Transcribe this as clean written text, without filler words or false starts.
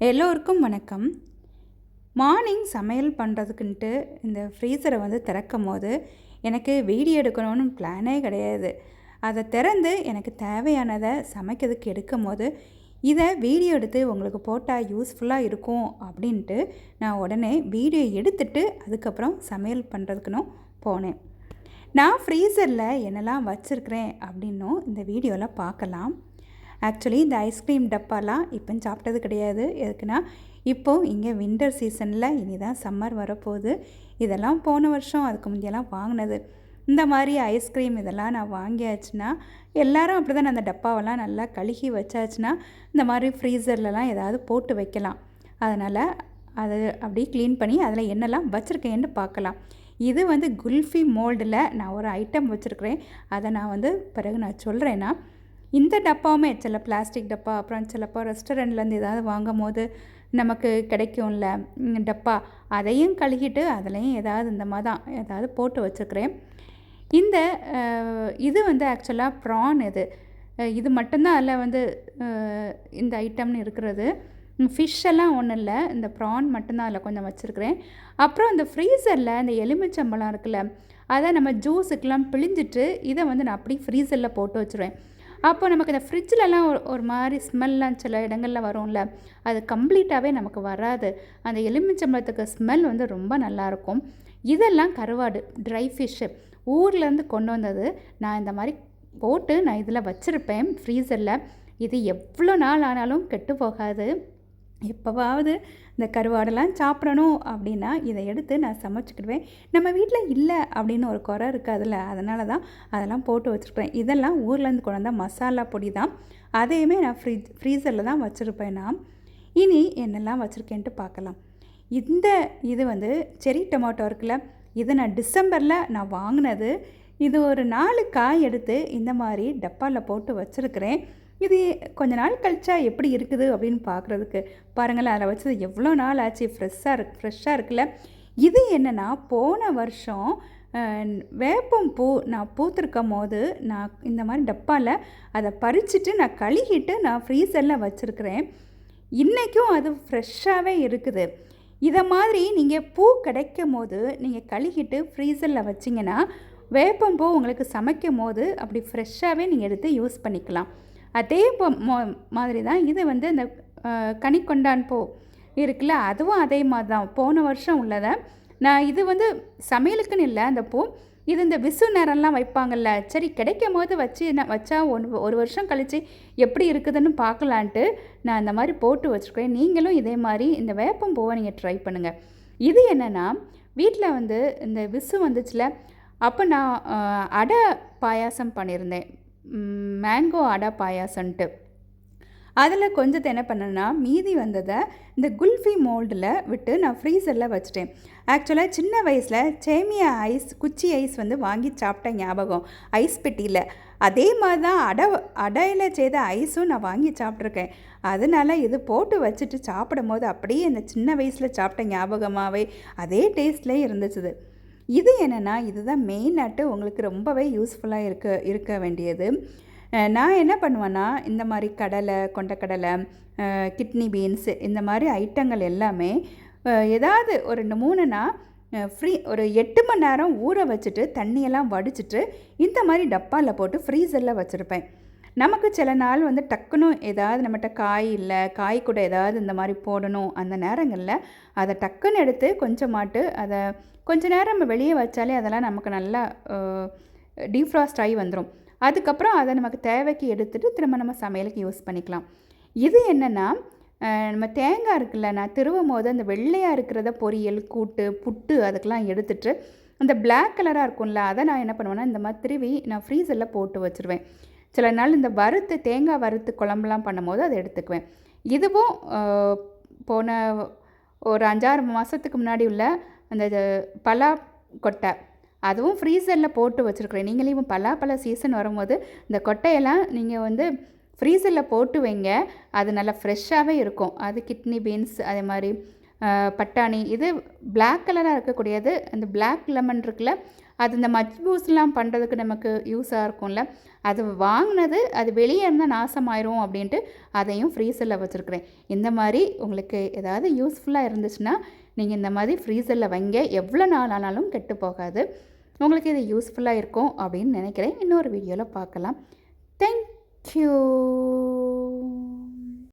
எல்லோருக்கும் வணக்கம். மார்னிங் சமையல் பண்ணுறதுக்குன்ட்டு இந்த ஃப்ரீசரை திறக்கும் போது எனக்கு வீடியோ எடுக்கணும்னு பிளானே கிடையாது. அதை திறந்து எனக்கு தேவையானதை சமைக்கிறதுக்கு எடுக்கும் போது இதை வீடியோ எடுத்து உங்களுக்கு போட்டால் யூஸ்ஃபுல்லாக இருக்கும் அப்படின்ட்டு நான் உடனே வீடியோ எடுத்துட்டு அதுக்கப்புறம் சமையல் பண்ணுறதுக்குன்னு போனேன். நான் ஃப்ரீசரில் என்னெல்லாம் வச்சுருக்கிறேன் அப்படின்னும் இந்த வீடியோவில் பார்க்கலாம். ஆக்சுவலி இந்த ஐஸ்கிரீம் டப்பாலாம் இப்போ சாப்பிட்டது கிடையாது. எதுக்குன்னா இப்போது இங்கே வின்டர் சீசனில் இனி தான் சம்மர் வரப்போகுது. இதெல்லாம் போன வருஷம் அதுக்கு முந்தையெல்லாம் வாங்கினது. இந்த மாதிரி ஐஸ்கிரீம் இதெல்லாம் நான் வாங்கியாச்சுன்னா எல்லோரும் அப்படி தான் அந்த டப்பாவெல்லாம் நல்லா கழுகி வச்சாச்சுன்னா இந்த மாதிரி ஃப்ரீசர்லலாம் ஏதாவது போட்டு வைக்கலாம். அதனால் அதை அப்படி க்ளீன் பண்ணி அதில் என்னெல்லாம் வச்சுருக்கேன்னு பார்க்கலாம். இது குல்ஃபி மோல்டில் நான் ஒரு ஐட்டம் வச்சுருக்கிறேன். அதை நான் பிறகு நான் சொல்கிறேன்னா இந்த டப்பாவுமே சில பிளாஸ்டிக் டப்பா, அப்புறம் சிலப்போ ரெஸ்டாரண்ட்லேருந்து ஏதாவது வாங்கும் போது நமக்கு கிடைக்கும்ல டப்பா, அதையும் கழுகிட்டு அதுலேயும் ஏதாவது இந்த மாதிரி தான் ஏதாவது போட்டு வச்சுக்கிறேன். இந்த இது ஆக்சுவலாக ப்ரான். இது மட்டும்தான் அதில் இந்த ஐட்டம்னு இருக்கிறது. ஃபிஷ்ஷெல்லாம் ஒன்றும் இல்லை, இந்த ப்ரான் மட்டும்தான் அதில் கொஞ்சம் வச்சுருக்கிறேன். அப்புறம் இந்த ஃப்ரீசரில் இந்த எலுமிச்சம்பழம் இருக்குல்ல, அதை நம்ம ஜூஸுக்கெலாம் பிழிஞ்சிட்டு இதை நான் அப்படியே ஃப்ரீசரில் போட்டு வச்சுருவேன். அப்போ நமக்கு இந்த ஃப்ரிட்ஜிலலாம் ஒரு மாதிரி ஸ்மெல்லாம் சில இடங்களில் வரும்ல, அது கம்ப்ளீட்டாகவே நமக்கு வராது. அந்த எலுமிச்சம்பழத்துக்கு ஸ்மெல் ரொம்ப நல்லாயிருக்கும். இதெல்லாம் கருவாடு, ட்ரை ஃபிஷ்ஷு ஊர்லேருந்து கொண்டு வந்தது. நான் இந்த மாதிரி போட்டு நான் இதில் வச்சுருப்பேன் ஃப்ரீசரில். இது எவ்வளோ நாள் ஆனாலும் கெட்டு போகாது. எப்போவாவது இந்த கருவாடெல்லாம் சாப்பிடணும் அப்படின்னா இதை எடுத்து நான் சமைச்சிக்கிடுவேன். நம்ம வீட்டில் இல்லை அப்படின்னு ஒரு குறை இருக்காதுல்ல, அதனால தான் அதெல்லாம் போட்டு வச்சுருப்பேன். இதெல்லாம் ஊர்லேருந்து கொண்டு வந்தால் மசாலா பொடி தான். அதையுமே நான் ஃப்ரீசரில் தான் வச்சுருப்பேன். நான் இனி என்னெல்லாம் வச்சுருக்கேன்ட்டு பார்க்கலாம். இது செரி டொமேட்டோ இருக்குல்ல, இது நான் டிசம்பரில் நான் வாங்கினது. இது ஒரு 4 காய் எடுத்து இந்த மாதிரி டப்பாவில் போட்டு வச்சுருக்கிறேன். இது கொஞ்ச நாள் கழிச்சா எப்படி இருக்குது அப்படின்னு பார்க்குறதுக்கு பாருங்களேன். அதில் வச்சது எவ்வளோ நாள் ஆச்சு, ஃப்ரெஷ்ஷாக இருக்குல்ல. இது என்னென்னா போன வருஷம் வேப்பம் பூ நான் பூத்திருக்கும் போது நான் இந்த மாதிரி டப்பாவில் அதை பறிச்சுட்டு நான் கழுகிட்டு நான் ஃப்ரீசரில் வச்சுருக்கிறேன். இன்றைக்கும் அது ஃப்ரெஷ்ஷாகவே இருக்குது. இதை மாதிரி நீங்கள் பூ கிடைக்கும் போது நீங்கள் கழுகிட்டு ஃப்ரீசரில் வச்சிங்கன்னா வேப்பம்பூ உங்களுக்கு சமைக்கும் போது அப்படி ஃப்ரெஷ்ஷாகவே நீங்கள் எடுத்து யூஸ் பண்ணிக்கலாம். அதே மாதிரி தான் இது இந்த கனிக்கொண்டான் பூ இருக்குல்ல, அதுவும் அதே மாதிரி தான் போன வருஷம் உள்ளதை நான் இது சமையலுக்குன்னு இல்லை. அந்த பூ இது இந்த விசு நேரம்லாம் வைப்பாங்கள்ல, சரி கிடைக்கும் போது வச்சா ஒரு வருஷம் கழித்து எப்படி இருக்குதுன்னு பார்க்கலான்ட்டு நான் இந்த மாதிரி போட்டு வச்சுருக்கேன். நீங்களும் இதே மாதிரி இந்த வேப்பம் பூவை நீங்கள் ட்ரை பண்ணுங்கள். இது என்னென்னா வீட்டில் இந்த விசு வந்துச்சுல, அப்போ நான் அடை பாயாசம் பண்ணியிருந்தேன், மேங்கோ அடை பாயாசன்ட்டு. அதில் கொஞ்சத்தை என்ன பண்ணேன்னா மீதி வந்ததை இந்த குல்ஃபி மோல்டில் விட்டு நான் ஃப்ரீசரில் வச்சுட்டேன். ஆக்சுவலாக சின்ன வயசில் சேமியா ஐஸ், குச்சி ஐஸ் வாங்கி சாப்பிட்டேன் ஞாபகம், ஐஸ் பெட்டியில். அதே மாதிரி தான் அடையில் செய்த ஐஸும் நான் வாங்கி சாப்பிட்ருக்கேன். அதனால் இது போட்டு வச்சுட்டு சாப்பிடும் போது அப்படியே இந்த சின்ன வயசில் சாப்பிட்ட ஞாபகமாகவே அதே டேஸ்ட்லேயே இருந்துச்சு. இது என்னென்னா இதுதான் மெயினாட்டு உங்களுக்கு ரொம்பவே யூஸ்ஃபுல்லாக இருக்க வேண்டியது. நான் என்ன பண்ணுவேன்னா இந்த மாதிரி கடலை, கொண்டக்கடலை, கிட்னி பீன்ஸு இந்த மாதிரி ஐட்டங்கள் எல்லாமே ஏதாவது ஒரு 2-3 ஒரு 8 மணி நேரம் ஊற வச்சுட்டு தண்ணியெல்லாம் வடிச்சிட்டு இந்த மாதிரி டப்பாவில் போட்டு ஃப்ரீசரில் வச்சுருப்பேன். நமக்கு சில நாள் டக்குன்னு ஏதாவது நம்மகிட்ட காய் இல்லை, காய் கூட ஏதாவது இந்த மாதிரி போடணும், அந்த நேரங்களில் அதை டக்குன்னு எடுத்து கொஞ்சமாட்டு அதை கொஞ்ச நேரம் நம்ம வெளியே வச்சாலே அதெல்லாம் நமக்கு நல்லா டீஃப்ராஸ்ட் ஆகி வந்துடும். அதுக்கப்புறம் அதை நமக்கு தேவைக்கு எடுத்துகிட்டு திரும்ப நம்ம சமையலுக்கு யூஸ் பண்ணிக்கலாம். இது என்னென்னா நம்ம தேங்காய் இருக்குல்ல, நான் திருவும் போது அந்த வெள்ளையாக இருக்கிறத பொரியல், கூட்டு, புட்டு அதுக்கெலாம் எடுத்துகிட்டு அந்த பிளாக் கலராக இருக்கும்ல, அதை நான் என்ன பண்ணுவேன்னா இந்த மாதிரி திருவி நான் ஃப்ரீசரில் போட்டு வச்சுருவேன். சில நாள் இந்த தேங்காய் வறுத்து குழம்புலாம் பண்ணும்போது அதை எடுத்துக்குவேன். இதுவும் போன ஒரு 5-6 மாதத்துக்கு முன்னாடி உள்ள அந்த பலா கொட்டை, அதுவும் ஃப்ரீசரில் போட்டு வச்சுருக்குறேன். நீங்களும் பலாப்பழ சீசன் வரும்போது இந்த கொட்டையெல்லாம் நீங்கள் ஃப்ரீசரில் போட்டு வைங்க, அது நல்லா ஃப்ரெஷ்ஷாகவே இருக்கும். அது கிட்னி பீன்ஸ், அதே மாதிரி பட்டாணி. இது பிளாக் கலராக இருக்கக்கூடியது அந்த பிளாக் லெமன் இருக்குல்ல, அது இந்த மஜ்பூஸ்லாம் பண்ணுறதுக்கு நமக்கு யூஸாக இருக்கும்ல, அது வாங்கினது அது வெளியே இருந்தால் நாசமாயிரும் அப்படின்ட்டு அதையும் ஃப்ரீசரில் வச்சுருக்கிறேன். இந்த மாதிரி உங்களுக்கு ஏதாவது யூஸ்ஃபுல்லாக இருந்துச்சுன்னா நீங்கள் இந்த மாதிரி ஃப்ரீசரில் வைங்க, எவ்வளோ நாள் ஆனாலும் கெட்டு போகாது. உங்களுக்கு இது யூஸ்ஃபுல்லாக இருக்கும் அப்படின்னு நினைக்கிறேன். இன்னொரு வீடியோவில் பார்க்கலாம். தேங்க்யூ.